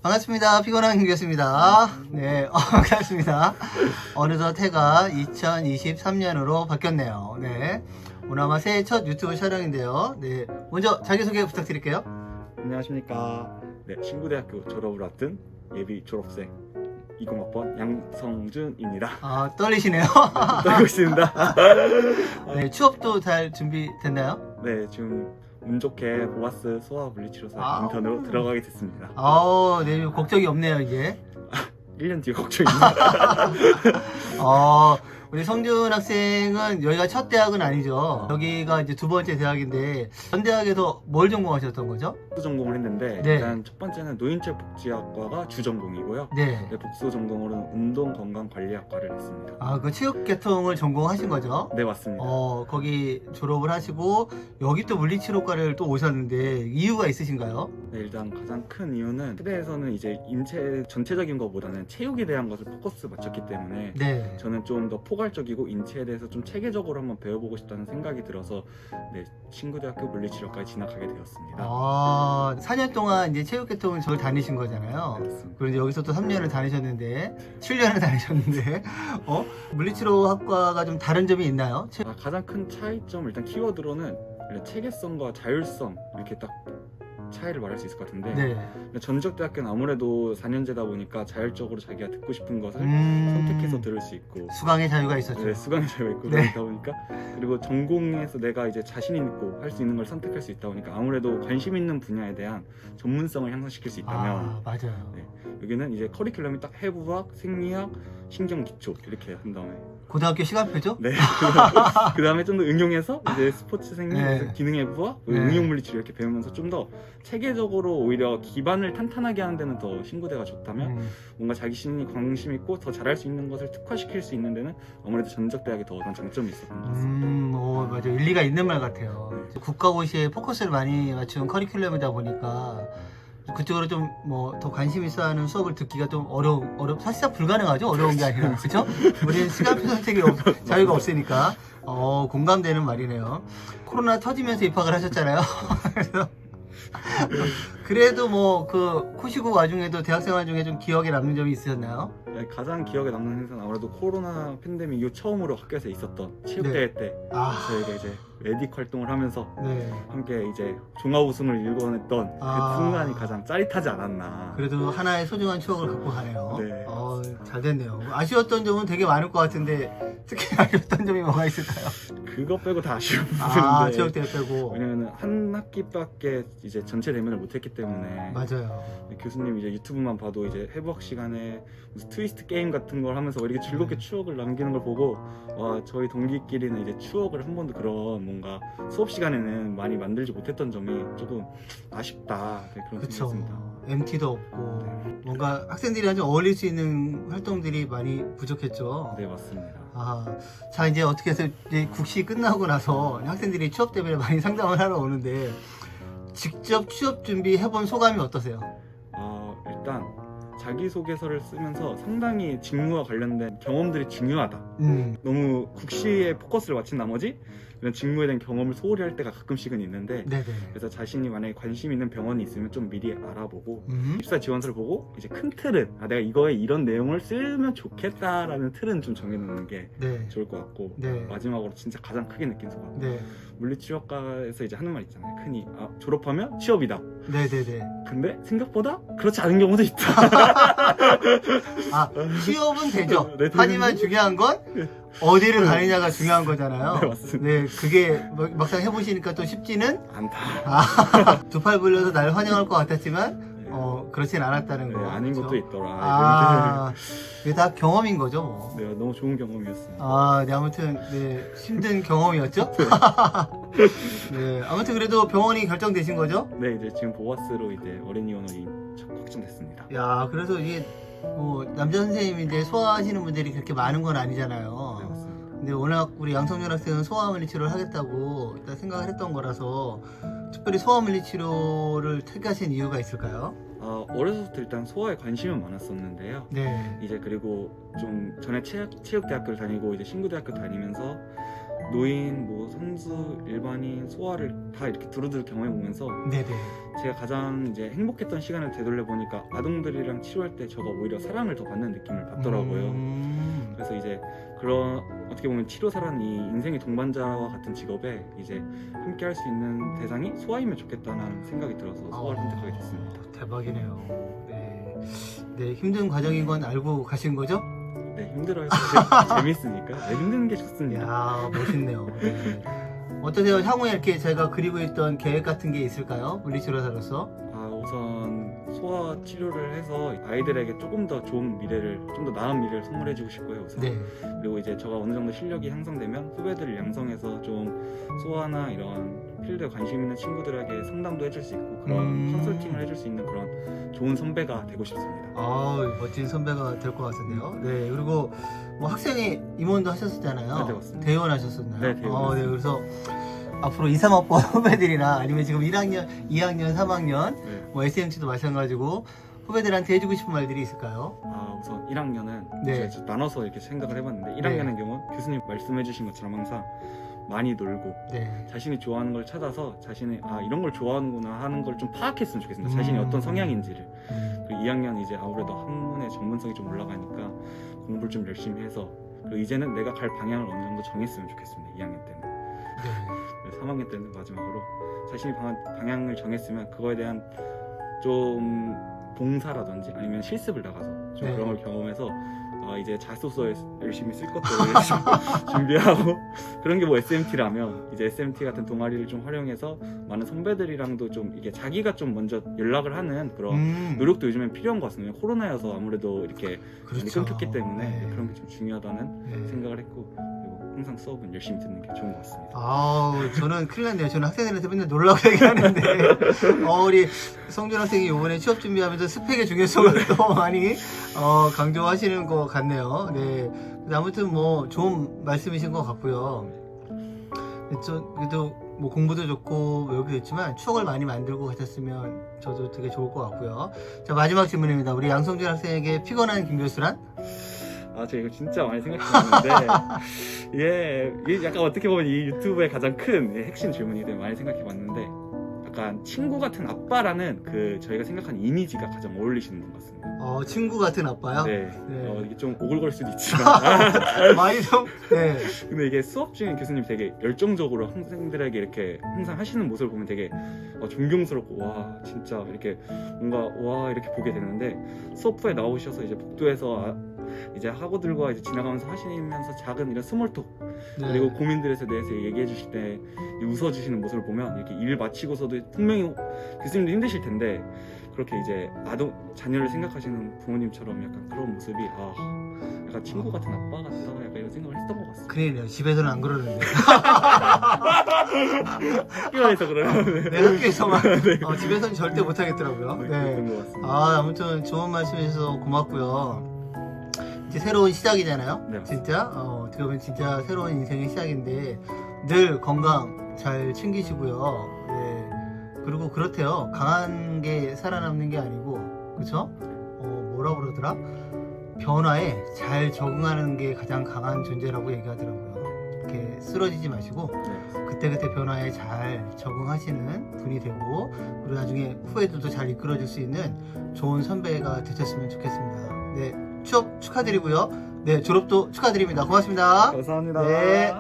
반갑습니다. 피곤한 교수입니다. 네, 반갑습니다. 어느덧 해가 2023년으로 바뀌었네요. 네, 오늘 아마 새해 첫 유튜브 촬영인데요. 네, 먼저 자기소개 부탁드릴게요. 안녕하십니까. 네, 신구대학교 졸업을 앞둔 예비 졸업생 20학번 양성준입니다. 아, 떨리시네요. 떨고 있습니다. 네, 취업도 잘 준비됐나요? 네, 지금 운 좋게 보아스 소아 물리치료사 아. 인턴으로 들어가게 됐습니다. 네, 걱정이 없네요, 이제. 1년 뒤에 걱정입니다. 우리 성준 학생은 여기가 첫 대학은 아니죠. 여기가 이제 두 번째 대학인데, 전 대학에서 뭘 전공하셨던 거죠? 복수 전공을 했는데 네. 일단 첫 번째는 노인체복지학과가 주 전공이고요. 네. 네, 복수 전공으로는 운동건강관리학과를 했습니다. 아, 그 체육계통을 전공하신 거죠? 네, 맞습니다. 거기 졸업을 하시고, 여기 또 물리치료과를 또 오셨는데, 이유가 있으신가요? 네, 일단 가장 큰 이유는 세대에서는 이제 인체 전체적인 것보다는 체육에 대한 것을 포커스 맞췄기 때문에 네. 저는 좀 더 포괄적이고 인체에 대해서 좀 체계적으로 한번 배워보고 싶다는 생각이 들어서 네, 신구대학교 물리치료과에 진학하게 되었습니다. 4년 동안 이제 체육계통을 저를 다니신 거잖아요. 네, 맞습니다. 그리고 이제 여기서 또 3년을 다니셨는데, 7년을 다니셨는데, 물리치료학과가 좀 다른 점이 있나요? 가장 큰 차이점 일단 키워드로는 일단 체계성과 자율성 이렇게 딱 차이를 말할 수 있을 것 같은데 네. 전적대학교는 아무래도 4년제다 보니까 자율적으로 자기가 듣고 싶은 것을 선택해서 들을 수 있고 수강의 자유가 있었죠. 네, 수강의 자유가 있고 네. 그러다 보니까 그리고 전공에서 내가 이제 자신 있고 할 수 있는 걸 선택할 수 있다 보니까 아무래도 관심 있는 분야에 대한 전문성을 향상시킬 수 있다면 맞아요. 네, 여기는 이제 커리큘럼이 딱 해부학, 생리학, 신경기초 이렇게 한 다음에 고등학교 시간표죠? 네 그 다음에 좀 더 응용해서 이제 스포츠 생리, 네. 기능해부학, 네. 응용물리치료 이렇게 배우면서 좀 더 체계적으로 오히려 기반을 탄탄하게 하는 데는 더 신구대가 좋다면 뭔가 자기 신이 관심 있고 더 잘할 수 있는 것을 특화시킬 수 있는 데는 아무래도 전적대학이 더 장점이 있었던 것 같습니다. 맞아요. 일리가 있는 말 같아요. 국가고시에 포커스를 많이 맞춘 커리큘럼이다 보니까 그쪽으로 좀 뭐 더 관심 있어 하는 수업을 듣기가 좀 사실상 불가능하죠. 어려운 게 아니라. 그죠? 우리는 시간표 선택이 자유가 없으니까. 공감되는 말이네요. 코로나 터지면서 입학을 하셨잖아요. 그래도 뭐 그 코시국 와중에도 대학생활 중에 좀 기억에 남는 점이 있으셨나요? 네, 가장 기억에 남는 행사는 아무래도 코로나 팬데믹 이후 처음으로 학교에서 있었던 체육대회 때 저희가 이제 메딕 활동을 하면서 네. 함께 이제 종합 우승을 일궈냈던 그 순간이 가장 짜릿하지 않았나. 그래도 하나의 소중한 추억을 갖고 가네요. 네. 잘 됐네요. 아쉬웠던 점은 되게 많을 것 같은데 특히 아쉬웠던 점이 뭐가 있을까요? 그거 빼고 다 아쉬운 부분인데 체육대회 빼고. 왜냐면 한 학기밖에 이제 전체 대면을 못했기 때문에 맞아요. 교수님 이제 유튜브만 봐도 이제 해부학 시간에 무슨 트위스트 게임 같은 걸 하면서 이렇게 즐겁게 추억을 남기는 걸 보고 와 저희 동기끼리는 이제 추억을 한 번도 그런 뭔가 수업 시간에는 많이 만들지 못했던 점이 조금 아쉽다 그런 그쵸. 생각입니다. MT도 없고 뭔가 학생들이랑 좀 어울릴 수 있는 활동들이 많이 부족했죠. 네, 맞습니다. 자 이제 어떻게 해서 이제 국시 끝나고 나서 학생들이 취업 때문에 많이 상담을 하러 오는데 직접 취업 준비 해본 소감이 어떠세요? 일단 자기소개서를 쓰면서 상당히 직무와 관련된 경험들이 중요하다. 너무 국시에 포커스를 맞춘 나머지 이런 직무에 대한 경험을 소홀히 할 때가 가끔씩은 있는데 네네. 그래서 자신이 만약에 관심 있는 병원이 있으면 좀 미리 알아보고 입사 지원서를 보고 이제 큰 틀은 내가 이거에 이런 내용을 쓰면 좋겠다라는 틀은 좀 정해놓는 게 네. 좋을 것 같고 네. 마지막으로 진짜 가장 크게 느낀 소감 네. 물리치료학과에서 이제 하는 말 있잖아요. 흔히 졸업하면 취업이다. 네네네. 근데 생각보다 그렇지 않은 경우도 있다. 취업은 되죠. 네, 하지만 중요한 건 어디를 가느냐가 중요한 거잖아요. 네, 맞습니다. 네, 그게 막상 해보시니까 또 쉽지는 않다. 두 팔 불려서 날 환영할 것 같았지만 그렇진 않았다는 거. 아닌 그렇죠? 것도 있더라. 이게 다 경험인 거죠, 뭐. 네, 너무 좋은 경험이었습니다. 네, 아무튼 네, 힘든 경험이었죠. 네, 아무튼 그래도 병원이 결정되신 거죠? 네, 이제 지금 보아스로 이제 어린이 원어이 확정됐습니다. 야, 그래서 이게 뭐 남자 선생님인데 소아하시는 분들이 그렇게 많은 건 네, 아니잖아요. 맞습니다. 근데 워낙 우리 양성준 학생은 소아물리치료를 하겠다고 일단 생각을 했던 거라서 특별히 소아물리치료를 택하신 이유가 있을까요? 어려서부터 일단 소아에 관심은 많았었는데요. 네. 이제 그리고 좀 전에 체육대학교를 다니고 이제 신구대학교 다니면서 노인, 뭐 선수, 일반인, 소아를 다 이렇게 두루두루 경험해 보면서 네네. 제가 가장 이제 행복했던 시간을 되돌려 보니까 아동들이랑 치료할 때 저가 오히려 사랑을 더 받는 느낌을 받더라고요. 그래서 이제 그런 어떻게 보면 치료사라는 이 인생의 동반자와 같은 직업에 이제 함께 할 수 있는 대상이 소아이면 좋겠다는 생각이 들어서 소아를 선택하게 됐습니다. 대박이네요. 네. 네, 힘든 과정인 건 알고 가신 거죠? 네, 힘들어요. 재밌으니까. 네, 힘든 게 좋습니다. 이야, 멋있네요. 네. 어떠세요? 향후에 이렇게 제가 그리고 있던 계획 같은 게 있을까요? 물리치료사로서? 우선 소아 치료를 해서 아이들에게 조금 더 좋은 미래를, 좀 더 나은 미래를 선물해주고 싶고요. 우선. 네. 그리고 이제 저가 어느 정도 실력이 향상되면 후배들을 양성해서 좀 소아나 이런 필드에 관심 있는 친구들에게 상담도 해줄 수 있고 그런 컨설팅을 해줄 수 있는 그런 좋은 선배가 되고 싶습니다. 멋진 선배가 될 것 같은데요. 네, 그리고 뭐 학생회 임원도 하셨었잖아요. 네, 맞습니다. 대의원 하셨었나요? 네, 대의원 네, 그래서 앞으로 2, 3학번 후배들이나 아니면 지금 1학년, 2학년, 3학년, 네. 뭐 SMT도 마찬가지고 후배들한테 해주고 싶은 말들이 있을까요? 우선 1학년은 네. 제가 나눠서 이렇게 생각을 해봤는데 1학년의 경우 교수님 말씀해주신 것처럼 항상 많이 놀고 네. 자신이 좋아하는 걸 찾아서 자신이 이런 걸 좋아하는구나 하는 걸 좀 파악했으면 좋겠습니다. 자신이 어떤 성향인지를. 그리고 2학년 이제 아무래도 학문의 전문성이 좀 올라가니까 공부를 좀 열심히 해서 그리고 이제는 내가 갈 방향을 어느 정도 정했으면 좋겠습니다. 2학년 때는. 네. 그래서 3학년 때는 마지막으로 자신이 방향을 정했으면 그거에 대한 좀 봉사라든지 아니면 실습을 나가서 좀 네. 그런 걸 경험해서 이제 자소서에 열심히 쓸 것들을 열심히 준비하고 그런 게 뭐 SMT라면 이제 SMT 같은 동아리를 좀 활용해서 많은 선배들이랑도 좀 이게 자기가 좀 먼저 연락을 하는 그런 노력도 요즘엔 필요한 것 같습니다. 코로나여서 아무래도 이렇게 많이 그렇죠. 끊겼기 때문에 네. 그런 게 좀 중요하다는 네. 생각을 했고 그리고 항상 수업은 열심히 듣는 게 좋은 것 같습니다. 저는 큰일 났네요. 저는 학생들한테 맨날 놀라고 얘기하는데, 우리 성준 학생이 이번에 취업 준비하면서 스펙의 중요성을 또 많이, 강조하시는 것 같네요. 네. 근데 아무튼 뭐, 좋은 말씀이신 것 같고요. 그래도 뭐 공부도 좋고 외우기도 했지만 추억을 많이 만들고 가셨으면 저도 되게 좋을 것 같고요. 자, 마지막 질문입니다. 우리 양성준 학생에게 피곤한 김 교수란? 제가 이거 진짜 많이 생각해봤는데 이게 약간 어떻게 보면 이 유튜브의 가장 큰 핵심 질문이기 때문에 많이 생각해봤는데 약간 친구 같은 아빠라는 그 저희가 생각하는 이미지가 가장 어울리시는 분 같습니다. 친구 같은 아빠요? 네. 네. 이게 좀 오글거릴 수도 있지만 많이 좀, 네. 근데 이게 수업 중에 교수님 되게 열정적으로 학생들에게 이렇게 항상 하시는 모습을 보면 되게 존경스럽고 와 진짜 이렇게 뭔가 와 이렇게 보게 되는데 수업 후에 나오셔서 이제 복도에서 이제 학우들과 이제 지나가면서 하시면서 작은 이런 스몰톡 네. 그리고 고민들에 대해서 얘기해 주실 때 웃어주시는 모습을 보면 이렇게 일 마치고서도 분명히 교수님도 힘드실 텐데 그렇게 이제 자녀를 생각하시는 부모님처럼 약간 그런 모습이 약간 친구 같은 아빠 같다 약간 이런 생각을 했던 것 같습니다. 그래요. 집에서는 안 그러는데. 학교에서 그러면 네, 학교에서만. 네. 집에서는 절대 못 하겠더라고요. 네. 그런 것 같습니다. 아무튼 좋은 말씀 해주셔서 고맙고요. 이제 새로운 시작이잖아요. 네, 진짜. 어떻게 보면 진짜 새로운 인생의 시작인데 늘 건강 잘 챙기시고요. 네. 그리고 그렇대요. 강한 게 살아남는 게 아니고, 그쵸? 뭐라 그러더라? 변화에 잘 적응하는 게 가장 강한 존재라고 얘기하더라고요. 이렇게 쓰러지지 마시고, 네. 그때그때 변화에 잘 적응하시는 분이 되고, 그리고 나중에 후배들도 잘 이끌어줄 수 있는 좋은 선배가 되셨으면 좋겠습니다. 네, 취업 축하드리고요. 네, 졸업도 축하드립니다. 고맙습니다. 감사합니다. 네.